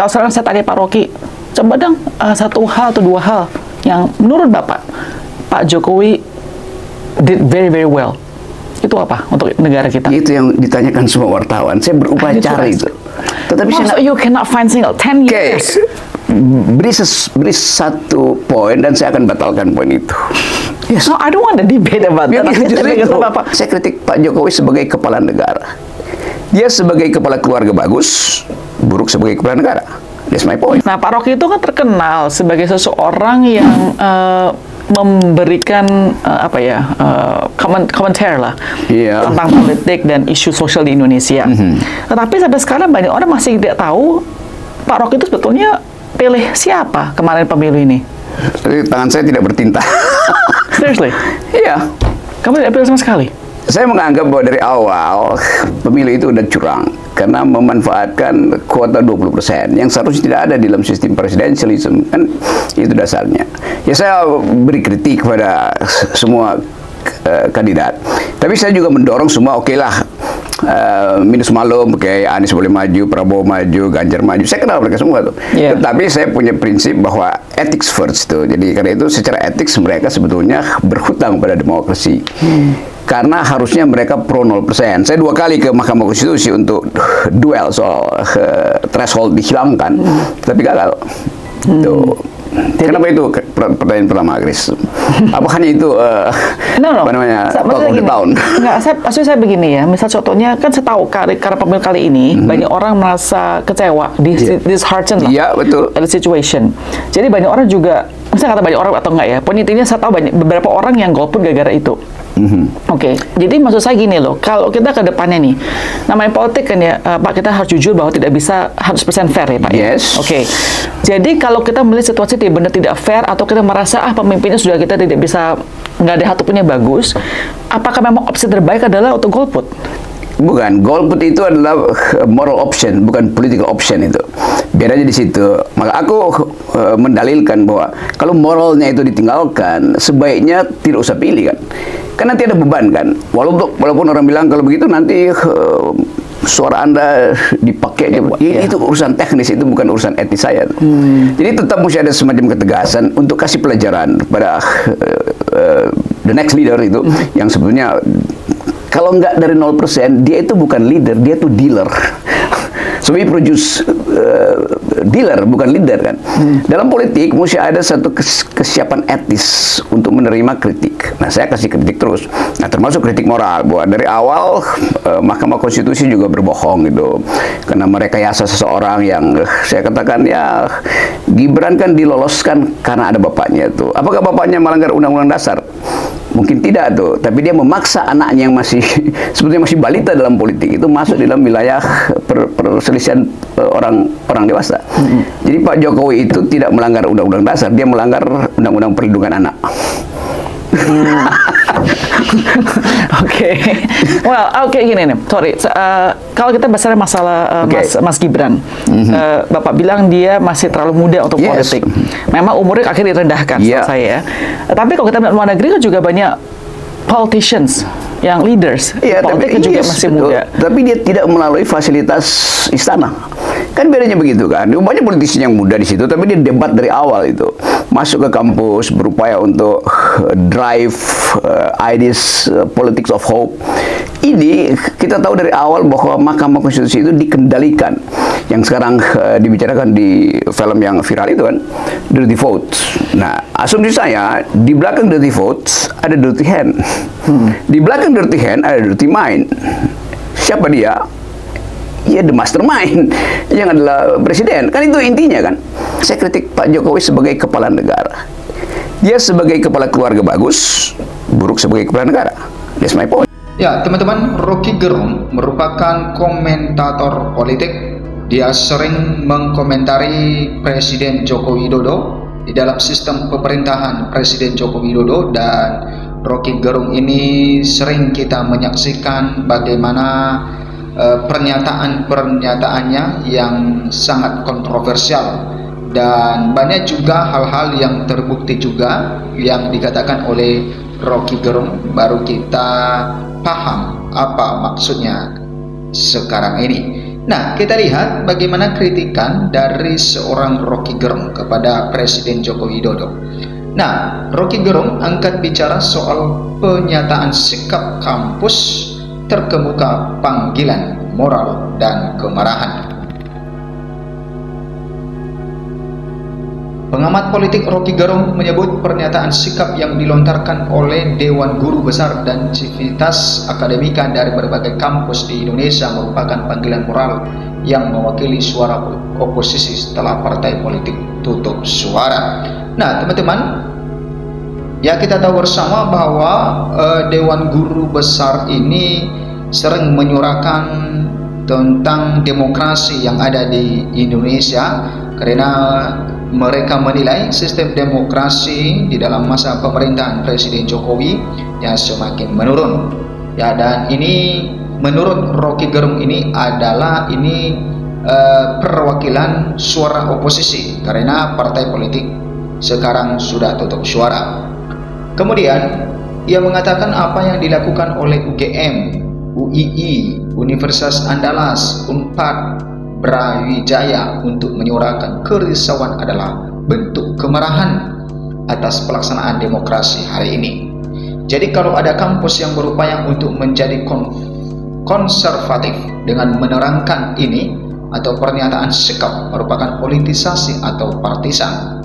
Kalau sekarang saya tanya Pak Rocky, coba dong satu hal atau dua hal yang menurut Bapak, Pak Jokowi did very very well. Itu apa untuk negara kita? Itu yang ditanyakan semua wartawan. Saya berupaya cari itu. Tetapi you cannot find single 10 years. Beri satu poin dan saya akan batalkan poin itu. Yes. No, I don't want to debate about that. Saya kritik Pak Jokowi sebagai kepala negara. Dia sebagai kepala keluarga bagus, buruk sebagai kepala negara. That's my point. Nah, Pak Rocky itu kan terkenal sebagai seseorang yang memberikan komentar lah tentang politik dan isu sosial di Indonesia. Tetapi sampai sekarang banyak orang masih tidak tahu Pak Rocky itu sebetulnya pilih siapa kemarin pemilu ini. Tangan saya tidak bertinta. Seriously? Iya. Kamu tidak pilih sama sekali? Saya menganggap bahwa dari awal pemilu itu udah curang karena memanfaatkan kuota 20% yang seharusnya tidak ada di dalam sistem presidensialisme, kan itu dasarnya. Ya saya beri kritik kepada semua kandidat, tapi saya juga mendorong semua lah, minus malum, Anies boleh maju, Prabowo maju, Ganjar maju. Saya kenal mereka semua tuh. Tetapi saya punya prinsip bahwa ethics first tuh. Jadi karena itu secara etik mereka sebetulnya berhutang pada demokrasi. Karena harusnya mereka pro 0%. Saya 2 kali ke Mahkamah Konstitusi untuk duel soal threshold dihilangkan, tapi gagal. Tuh. Kenapa itu pertanyaan pertama, Chris? Apa hanya itu apa namanya talk of the town? Enggak, maksud saya begini ya. Misal contohnya kan saya tahu karena pemilu kali ini banyak orang merasa kecewa, disheartened lah. Iya, betul. The situation. Jadi banyak orang juga, misalnya kata banyak orang atau enggak ya, poin intinya saya tahu beberapa orang yang golput gara-gara itu. Oke, jadi maksud saya gini loh, kalau kita ke depannya nih, namanya politik kan ya, Pak, kita harus jujur bahwa tidak bisa 100% fair ya Pak. Yes. Oke, jadi kalau kita melihat situasi benar tidak fair atau kita merasa pemimpinnya sudah kita tidak bisa, nggak ada satupun yang bagus, apakah memang opsi terbaik adalah untuk golput? Bukan, golput itu adalah moral option, bukan political option itu. Bedanya di situ. Maka aku mendalilkan bahwa kalau moralnya itu ditinggalkan, sebaiknya tidak usah pilih kan. Karena nanti ada beban kan. Walaupun orang bilang kalau begitu nanti suara Anda dipakai. Itu urusan teknis, itu bukan urusan etis saya. Jadi tetap mesti ada semacam ketegasan untuk kasih pelajaran pada the next leader itu yang sebetulnya kalau nggak dari 0%, dia itu bukan leader, dia itu dealer. So we produce dealer, bukan leader kan. Dalam politik mesti ada satu kesiapan etis untuk menerima kritik. Nah, saya kasih kritik terus. Nah, termasuk kritik moral bahwa dari awal Mahkamah Konstitusi juga berbohong gitu. Karena merekayasa seseorang yang saya katakan ya Gibran kan diloloskan karena ada bapaknya tuh. Apakah bapaknya melanggar Undang-Undang Dasar? Mungkin tidak tuh, tapi dia memaksa anaknya yang masih sebetulnya masih balita dalam politik itu masuk dalam wilayah perselisihan orang dewasa. Jadi Pak Jokowi itu tidak melanggar Undang-Undang Dasar, dia melanggar Undang-Undang Perlindungan Anak. Oke, gini nih, sorry. Kalau kita bicara masalah Mas Gibran, Bapak bilang dia masih terlalu muda untuk politik. Memang umurnya akhirnya direndahkan, saya. Tapi kalau kita melihat luar negeri kan juga banyak politicians yang leaders, politik juga masih muda. Tapi dia tidak melalui fasilitas istana. Kan bedanya begitu kan. Banyak politisi yang muda di situ, tapi dia debat dari awal itu. Masuk ke kampus, berupaya untuk drive ideas, politics of hope. Ini kita tahu dari awal bahwa Mahkamah Konstitusi itu dikendalikan. Yang sekarang dibicarakan di film yang viral itu kan, dirty votes. Nah, asumsi saya, di belakang dirty votes ada dirty hand. Di belakang dirty hand ada dirty mind. Siapa dia? Ya the mastermind yang adalah presiden. Kan itu intinya kan. Saya kritik Pak Jokowi sebagai kepala negara. Dia sebagai kepala keluarga bagus, buruk sebagai kepala negara. That's my point. Ya, teman-teman, Rocky Gerung merupakan komentator politik. Dia sering mengkomentari Presiden Joko Widodo di dalam sistem pemerintahan Presiden Joko Widodo, dan Rocky Gerung ini sering kita menyaksikan bagaimana pernyataan-pernyataannya yang sangat kontroversial, dan banyak juga hal-hal yang terbukti juga yang dikatakan oleh Rocky Gerung, baru kita paham apa maksudnya sekarang ini. Nah, kita lihat bagaimana kritikan dari seorang Rocky Gerung kepada Presiden Joko Widodo. Nah, Rocky Gerung angkat bicara soal pernyataan sikap kampus terkemuka panggilan moral dan kemarahan. Pengamat politik Rocky Gerung menyebut pernyataan sikap yang dilontarkan oleh Dewan Guru Besar dan Civitas Akademika dari berbagai kampus di Indonesia merupakan panggilan moral yang mewakili suara oposisi setelah partai politik tutup suara. Nah, teman-teman, ya kita tahu bersama bahwa Dewan Guru Besar ini sering menyuarakan tentang demokrasi yang ada di Indonesia karena mereka menilai sistem demokrasi di dalam masa pemerintahan Presiden Jokowi yang semakin menurun. Ya, dan ini menurut Rocky Gerung ini adalah perwakilan suara oposisi karena partai politik sekarang sudah tutup suara. Kemudian ia mengatakan apa yang dilakukan oleh UGM, UII, Universitas Andalas, Unpad, Brawijaya untuk menyuarakan kerisauan adalah bentuk kemarahan atas pelaksanaan demokrasi hari ini. Jadi kalau ada kampus yang berupaya untuk menjadi konservatif dengan menerangkan ini atau pernyataan sikap merupakan politisasi atau partisan.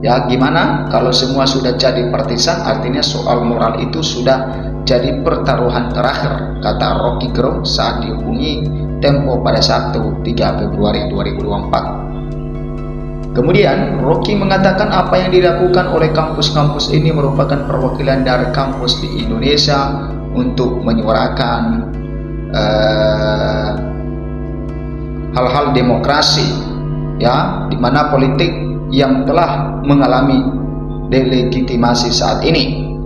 Ya, gimana kalau semua sudah jadi partisan, artinya soal moral itu sudah jadi pertaruhan terakhir, kata Rocky Gerung saat dihubungi Tempo pada Sabtu 3 Februari 2024. Kemudian Rocky mengatakan apa yang dilakukan oleh kampus-kampus ini merupakan perwakilan dari kampus di Indonesia untuk menyuarakan hal-hal demokrasi, ya, di mana politik yang telah mengalami delegitimasi saat ini.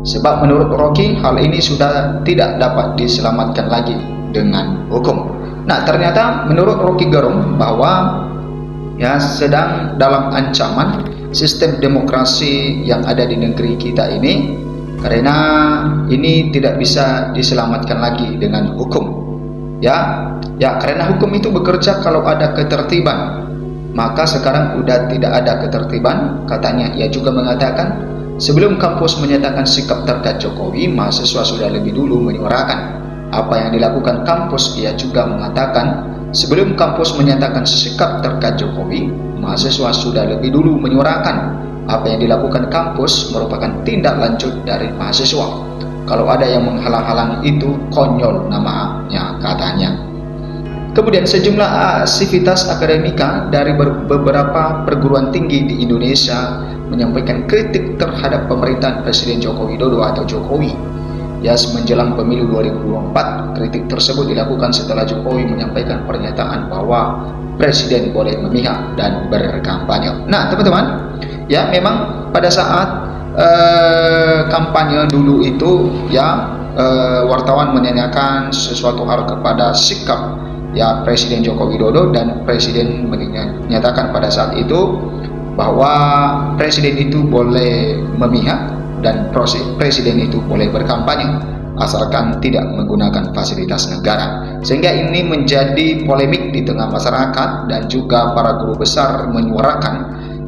Sebab menurut Rocky hal ini sudah tidak dapat diselamatkan lagi dengan hukum. Nah, ternyata menurut Rocky Gerung bahwa ya sedang dalam ancaman sistem demokrasi yang ada di negeri kita ini karena ini tidak bisa diselamatkan lagi dengan hukum. Ya, karena hukum itu bekerja kalau ada ketertiban. Maka sekarang udah tidak ada ketertiban, katanya. Ia juga mengatakan sebelum kampus menyatakan sikap terkait Jokowi, mahasiswa sudah lebih dulu menyuarakan apa yang dilakukan kampus. Ia juga mengatakan sebelum kampus menyatakan sikap terkait Jokowi, mahasiswa sudah lebih dulu menyuarakan apa yang dilakukan kampus merupakan tindak lanjut dari mahasiswa. Kalau ada yang menghalang-halangi itu konyol namanya, katanya. Kemudian sejumlah sivitas akademika dari beberapa perguruan tinggi di Indonesia menyampaikan kritik terhadap pemerintahan Presiden Joko Widodo atau Jokowi. Ya, menjelang pemilu 2024, kritik tersebut dilakukan setelah Jokowi menyampaikan pernyataan bahwa Presiden boleh memihak dan berkampanye. Nah, teman-teman, ya memang pada saat kampanye dulu itu, ya wartawan menanyakan sesuatu hal kepada sikap ya Presiden Joko Widodo, dan Presiden menyatakan pada saat itu bahwa Presiden itu boleh memihak dan Presiden itu boleh berkampanye asalkan tidak menggunakan fasilitas negara. Sehingga ini menjadi polemik di tengah masyarakat dan juga para guru besar menyuarakan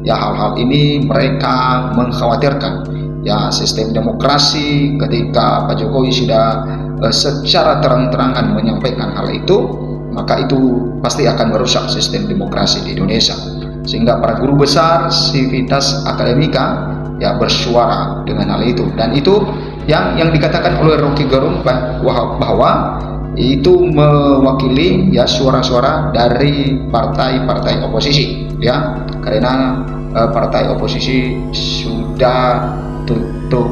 ya hal-hal ini. Mereka mengkhawatirkan ya sistem demokrasi ketika Pak Jokowi sudah secara terang-terangan menyampaikan hal itu, maka itu pasti akan merusak sistem demokrasi di Indonesia. Sehingga para guru besar sivitas akademika ya bersuara dengan hal itu, dan itu yang dikatakan oleh Rocky Gerung bahwa itu mewakili ya suara-suara dari partai-partai oposisi, ya, karena partai oposisi sudah tutup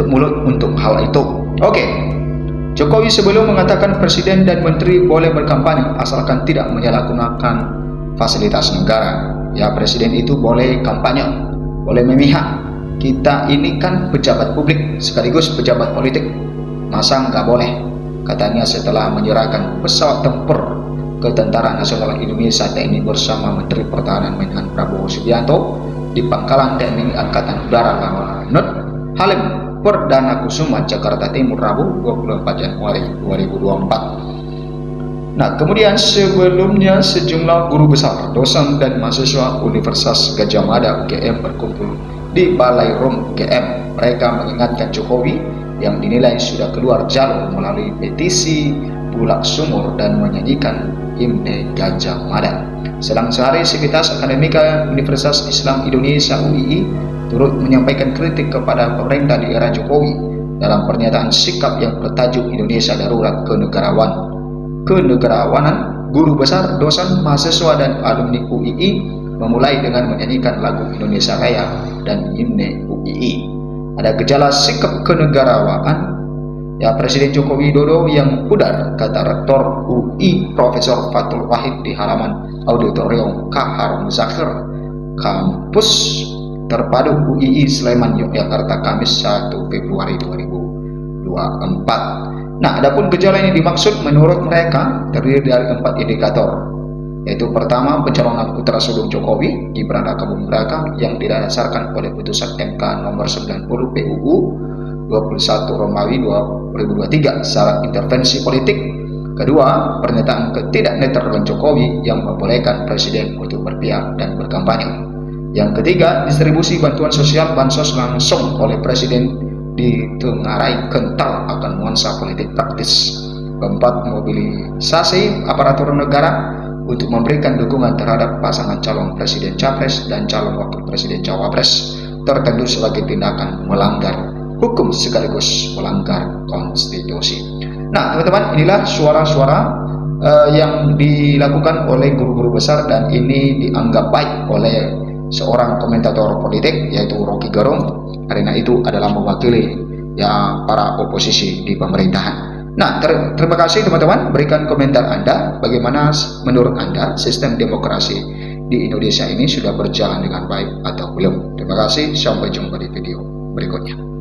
mulut untuk hal itu. Oke. Jokowi sebelum mengatakan Presiden dan Menteri boleh berkampanye asalkan tidak menyalahgunakan fasilitas negara. Ya, Presiden itu boleh kampanye, boleh memihak. Kita ini kan pejabat publik sekaligus pejabat politik, masa nggak boleh? Katanya setelah menyerahkan pesawat tempur ke Tentara Nasional Indonesia TNI bersama Menteri Pertahanan Menhan Prabowo Subianto di Pangkalan TNI Angkatan Udara Lanut Halim Perdana Kusuma, Jakarta Timur, Rabu 24 Januari 2024. Nah, kemudian sebelumnya sejumlah guru besar, dosen dan mahasiswa Universitas Gadjah Mada UGM berkumpul di Balai Rum UGM. Mereka mengingatkan Jokowi yang dinilai sudah keluar jalur melalui petisi Bulak Sumur dan menyanyikan himne Gadjah Mada. Selang sehari, Sivitas Akademika Universitas Islam Indonesia UII turut menyampaikan kritik kepada pemerintah di era Jokowi dalam pernyataan sikap yang bertajuk Indonesia Darurat Kenegarawanan. Guru besar, dosen, mahasiswa dan alumni UII memulai dengan menyanyikan lagu Indonesia Raya dan himne UII. Ada gejala sikap kenegarawanan ya Presiden Joko Widodo yang pudar, kata Rektor UI Profesor Fathul Wahid di halaman Auditorium Kahar Muzakhir, Kampus Terpadu UII Sleman, Yogyakarta, Kamis 1 Februari 2024. Nah, adapun gejala ini dimaksud menurut mereka terdiri dari 4 indikator, yaitu pertama, pencalonan putra sulung Jokowi, Gibran Rakabuming Raka, yang didasarkan oleh putusan MK nomor 90 PUU 21 Romawi 2023 syarat intervensi politik. Kedua, pernyataan ketidaknetralan Jokowi yang membolehkan presiden untuk berpihak dan berkampanye. Yang ketiga, distribusi bantuan sosial bansos langsung oleh presiden ditengarai kental akan nuansa politik praktis. Keempat, mobilisasi aparatur negara untuk memberikan dukungan terhadap pasangan calon presiden capres dan calon wakil presiden cawapres tertentu sebagai tindakan melanggar hukum sekaligus melanggar konstitusi. Nah, teman-teman, inilah suara-suara yang dilakukan oleh guru-guru besar dan ini dianggap baik oleh seorang komentator politik yaitu Rocky Gerung, karena itu adalah mewakili ya para oposisi di pemerintahan. Nah, terima kasih teman-teman, berikan komentar Anda bagaimana menurut Anda sistem demokrasi di Indonesia ini sudah berjalan dengan baik atau belum. Terima kasih, sampai jumpa di video berikutnya.